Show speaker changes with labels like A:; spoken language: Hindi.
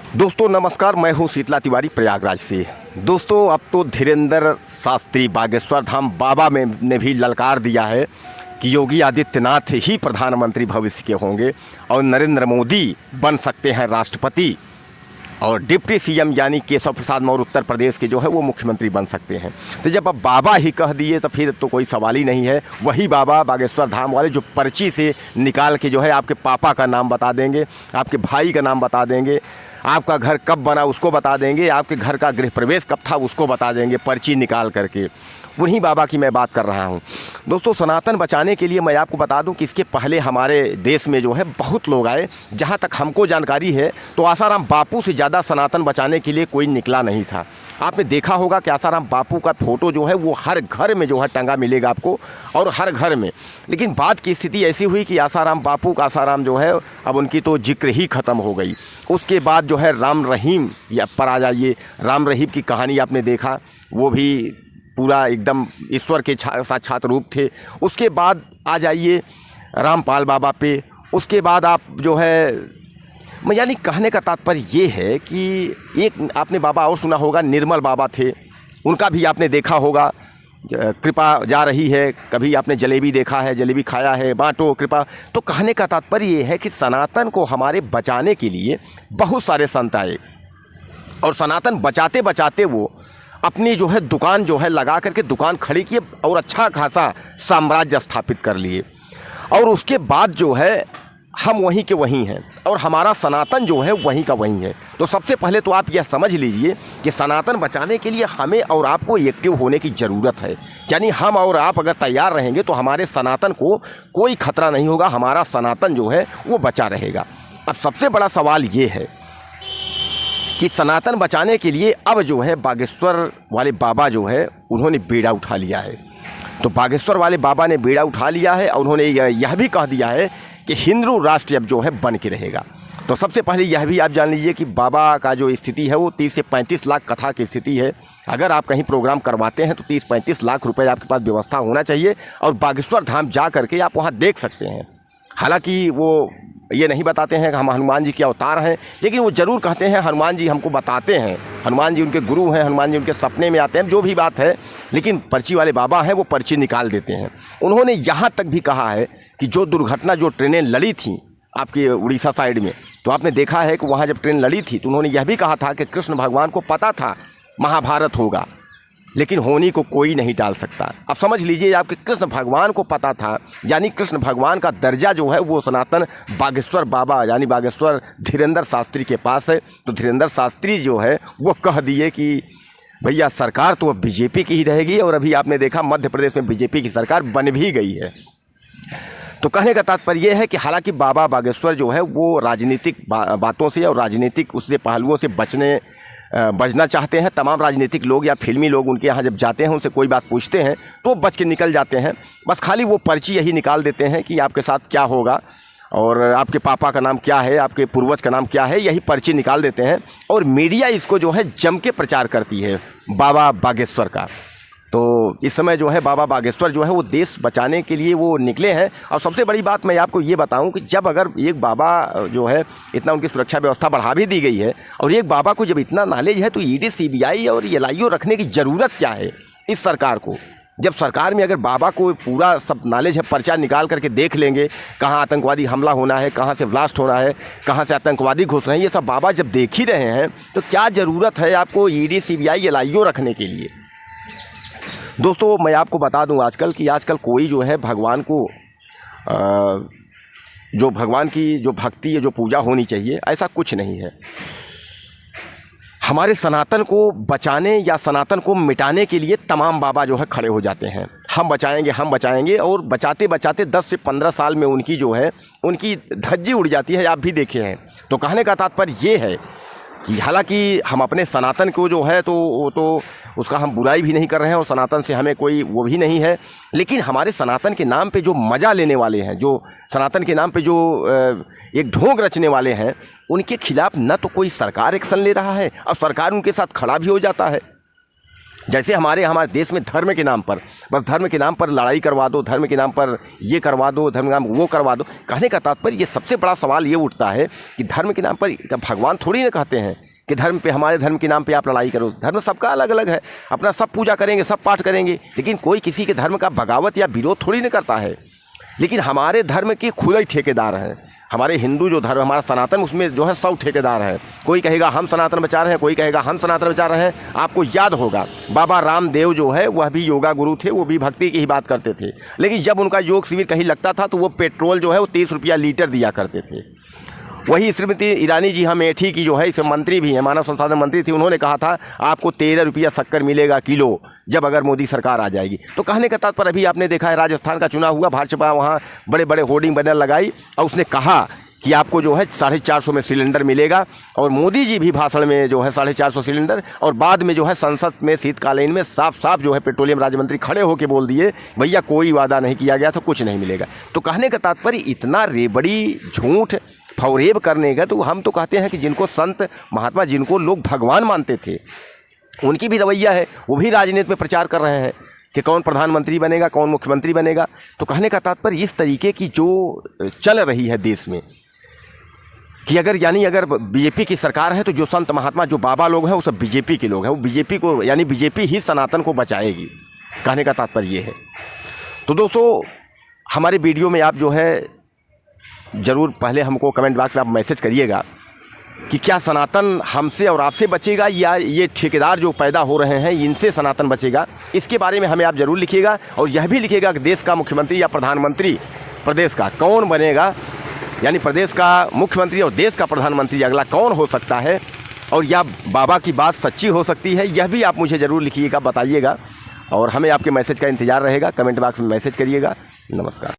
A: दोस्तों नमस्कार, मैं हूं शीतला तिवारी प्रयागराज से। दोस्तों अब तो धीरेंद्र शास्त्री बागेश्वर धाम बाबा में ने भी ललकार दिया है कि योगी आदित्यनाथ ही प्रधानमंत्री भविष्य के होंगे और नरेंद्र मोदी बन सकते हैं राष्ट्रपति और डिप्टी सीएम यानी केशव प्रसाद मौर्य उत्तर प्रदेश के जो है वो मुख्यमंत्री बन सकते हैं। तो जब अब बाबा ही कह दिए तो फिर तो कोई सवाल ही नहीं है। वही बाबा बागेश्वर धाम वाले जो पर्ची से निकाल के जो है आपके पापा का नाम बता देंगे, आपके भाई का नाम बता देंगे, आपका घर कब बना उसको बता देंगे, आपके घर का गृह प्रवेश कब था उसको बता देंगे पर्ची निकाल करके। उन्हीं बाबा की मैं बात कर रहा हूँ। दोस्तों सनातन बचाने के लिए मैं आपको बता दूं कि इसके पहले हमारे देश में जो है बहुत लोग आए। जहाँ तक हमको जानकारी है तो आसाराम बापू से ज़्यादा सनातन बचाने के लिए कोई निकला नहीं था। आपने देखा होगा कि आसाराम बापू का फ़ोटो जो है वो हर घर में जो है टंगा मिलेगा आपको, और हर घर में। लेकिन बात की स्थिति ऐसी हुई कि आसाराम बापू का आसाराम जो है अब उनकी तो जिक्र ही ख़त्म हो गई। उसके बाद जो है राम रहीम या पर आ जाइए, राम रहीम की कहानी आपने देखा, वो भी पूरा एकदम ईश्वर के साक्षात रूप थे। उसके बाद आ जाइए रामपाल बाबा पे। उसके बाद आप जो है मैं यानी कहने का तात्पर्य ये है कि एक आपने बाबा और सुना होगा, निर्मल बाबा थे, उनका भी आपने देखा होगा। कृपा जा रही है, कभी आपने जलेबी देखा है, जलेबी खाया है, बांटो कृपा। तो कहने का तात्पर्य ये है कि सनातन को हमारे बचाने के लिए बहुत सारे संत आए और सनातन बचाते बचाते वो अपनी जो है दुकान जो है लगा करके दुकान खड़ी किए और अच्छा खासा साम्राज्य स्थापित कर लिए। और उसके बाद जो है हम वहीं के वहीं हैं और हमारा सनातन जो है वहीं का वहीं है। तो सबसे पहले तो आप यह समझ लीजिए कि सनातन बचाने के लिए हमें और आपको एक्टिव होने की ज़रूरत है। यानी हम और आप अगर तैयार रहेंगे तो हमारे सनातन को कोई खतरा नहीं होगा, हमारा सनातन जो है वो बचा रहेगा। अब सबसे बड़ा सवाल ये है कि सनातन बचाने के लिए अब जो है बागेश्वर वाले बाबा जो है उन्होंने बेड़ा उठा लिया है। तो बागेश्वर वाले बाबा ने बेड़ा उठा लिया है और उन्होंने यह भी कह दिया है कि हिंदू राष्ट्र अब जो है बन के रहेगा। तो सबसे पहले यह भी आप जान लीजिए कि बाबा का जो स्थिति है वो 30 से 35 लाख कथा की स्थिति है। अगर आप कहीं प्रोग्राम करवाते हैं तो 30-35 लाख रुपए आपके पास व्यवस्था होना चाहिए और बागेश्वर धाम जा करके आप वहाँ देख सकते हैं। हालांकि वो ये नहीं बताते हैं कि हम हनुमान जी के अवतार हैं, लेकिन वो ज़रूर कहते हैं हनुमान जी हमको बताते हैं, हनुमान जी उनके गुरु हैं, हनुमान जी उनके सपने में आते हैं, जो भी बात है। लेकिन पर्ची वाले बाबा हैं वो पर्ची निकाल देते हैं। उन्होंने यहाँ तक भी कहा है कि जो दुर्घटना जो ट्रेनें लड़ी थी आपके उड़ीसा साइड में, तो आपने देखा है कि वहाँ जब ट्रेन लड़ी थी तो उन्होंने यह भी कहा था कि कृष्ण भगवान को पता था महाभारत होगा, लेकिन होने को कोई नहीं टाल सकता। अब समझ लीजिए आपके कृष्ण भगवान को पता था, यानी कृष्ण भगवान का दर्जा जो है वो सनातन बागेश्वर बाबा यानी बागेश्वर धीरेंद्र शास्त्री के पास है। तो धीरेंद्र शास्त्री जो है वो कह दिए कि भैया सरकार तो अब बीजेपी की ही रहेगी, और अभी आपने देखा मध्य प्रदेश में बीजेपी की सरकार बन भी गई है। तो कहने का तात्पर्य यह है कि हालांकि बाबा बागेश्वर जो है वो राजनीतिक बातों से और राजनीतिक उससे पहलुओं से बचना चाहते हैं। तमाम राजनीतिक लोग या फिल्मी लोग उनके यहाँ जब जाते हैं उनसे कोई बात पूछते हैं तो बच के निकल जाते हैं। बस खाली वो पर्ची यही निकाल देते हैं कि आपके साथ क्या होगा और आपके पापा का नाम क्या है, आपके पूर्वज का नाम क्या है, यही पर्ची निकाल देते हैं। और मीडिया इसको जो है जम के प्रचार करती है बाबा बागेश्वर का। तो इस समय जो है बाबा बागेश्वर जो है वो देश बचाने के लिए वो निकले हैं। और सबसे बड़ी बात मैं आपको ये बताऊं कि जब अगर एक बाबा जो है इतना उनकी सुरक्षा व्यवस्था बढ़ा भी दी गई है और एक बाबा को जब इतना नॉलेज है तो ईडी सीबीआई और एलआईओ रखने की ज़रूरत क्या है इस सरकार को। जब सरकार में अगर बाबा को पूरा सब नॉलेज है, पर्चा निकाल करके देख लेंगे कहाँ आतंकवादी हमला होना है, कहाँ से ब्लास्ट होना है, कहाँ से आतंकवादी घुस रहे हैं, ये सब बाबा जब देख ही रहे हैं तो क्या ज़रूरत है आपको ईडी सीबीआई एलआईओ रखने के लिए। दोस्तों मैं आपको बता दूं आजकल कोई जो है भगवान को जो भगवान की जो भक्ति है, जो पूजा होनी चाहिए, ऐसा कुछ नहीं है। हमारे सनातन को बचाने या सनातन को मिटाने के लिए तमाम बाबा जो है खड़े हो जाते हैं, हम बचाएंगे और बचाते बचाते 10 से 15 साल में उनकी जो है उनकी धज्जी उड़ जाती है, आप भी देखे हैं। तो कहने का तात्पर्य ये है कि हालांकि हम अपने सनातन को जो है तो उसका हम बुराई भी नहीं कर रहे हैं और सनातन से हमें कोई वो भी नहीं है, लेकिन हमारे सनातन के नाम पे जो मज़ा लेने वाले हैं, जो सनातन के नाम पे जो एक ढोंग रचने वाले हैं, उनके खिलाफ न तो कोई सरकार एक्शन ले रहा है और सरकार उनके साथ खड़ा भी हो जाता है। जैसे हमारे देश में धर्म के नाम पर, बस धर्म के नाम पर लड़ाई करवा दो, धर्म के नाम पर ये करवा दो, धर्म के नाम वो करवा दो। कहने का तात्पर्य ये सबसे बड़ा सवाल ये उठता है कि धर्म के नाम पर भगवान थोड़ी ना कहते हैं कि धर्म पे, हमारे धर्म के नाम पे आप लड़ाई करो। धर्म सबका अलग अलग है, अपना सब पूजा करेंगे, सब पाठ करेंगे, लेकिन कोई किसी के धर्म का बगावत या विरोध थोड़ी ना करता है। लेकिन हमारे धर्म के खुद ही ठेकेदार हैं। हमारे हिंदू जो धर्म, हमारा सनातन, उसमें जो है 100 ठेकेदार हैं। कोई कहेगा हम सनातन बचा रहे हैं, कोई कहेगा हम सनातन बचा रहे हैं। आपको याद होगा बाबा रामदेव जो है वह भी योगा गुरु थे, वो भी भक्ति की ही बात करते थे। लेकिन जब उनका योग शिविर कहीं लगता था तो वो पेट्रोल जो है वो 30 रुपया लीटर दिया करते थे। वही श्रीमती ईरानी जी अमेठी की जो है, इस मंत्री भी हैं, मानव संसाधन मंत्री थी, उन्होंने कहा था आपको 13 रुपया शक्कर मिलेगा किलो जब अगर मोदी सरकार आ जाएगी। तो कहने का तात्पर्य अभी आपने देखा है राजस्थान का चुनाव हुआ, भाजपा वहाँ बड़े बड़े होर्डिंग बैनर लगाई और उसने कहा कि आपको जो है 450 में सिलेंडर मिलेगा। और मोदी जी भी भाषण में जो है 450 सिलेंडर, और बाद में जो है संसद में शीतकालीन में साफ साफ जो है पेट्रोलियम राज्य मंत्री खड़े होकर बोल दिए भैया कोई वादा नहीं किया गया तो कुछ नहीं मिलेगा। तो कहने का तात्पर्य इतना रेबड़ी झूठ फौरेब करने का, तो हम तो कहते हैं कि जिनको संत महात्मा, जिनको लोग भगवान मानते थे, उनकी भी रवैया है, वो भी राजनीति में प्रचार कर रहे हैं कि कौन प्रधानमंत्री बनेगा, कौन मुख्यमंत्री बनेगा। तो कहने का तात्पर्य इस तरीके की जो चल रही है देश में कि अगर बीजेपी की सरकार है तो जो संत महात्मा, जो बाबा लोग हैं वो सब बीजेपी के लोग हैं, वो बीजेपी को, यानी बीजेपी ही सनातन को बचाएगी। कहने का तात्पर्य ये है। तो दोस्तों हमारे वीडियो में आप जो है ज़रूर पहले हमको कमेंट बॉक्स में आप मैसेज करिएगा कि क्या सनातन हमसे और आपसे बचेगा या ये ठेकेदार जो पैदा हो रहे हैं इनसे सनातन बचेगा। इसके बारे में हमें आप ज़रूर लिखिएगा, और यह भी लिखिएगा कि देश का मुख्यमंत्री या प्रधानमंत्री प्रदेश का कौन बनेगा, यानी प्रदेश का मुख्यमंत्री और देश का प्रधानमंत्री अगला कौन हो सकता है, और या बाबा की बात सच्ची हो सकती है। यह भी आप मुझे ज़रूर लिखिएगा, बताइएगा, और हमें आपके मैसेज का इंतज़ार रहेगा। कमेंट बॉक्स में मैसेज करिएगा। नमस्कार।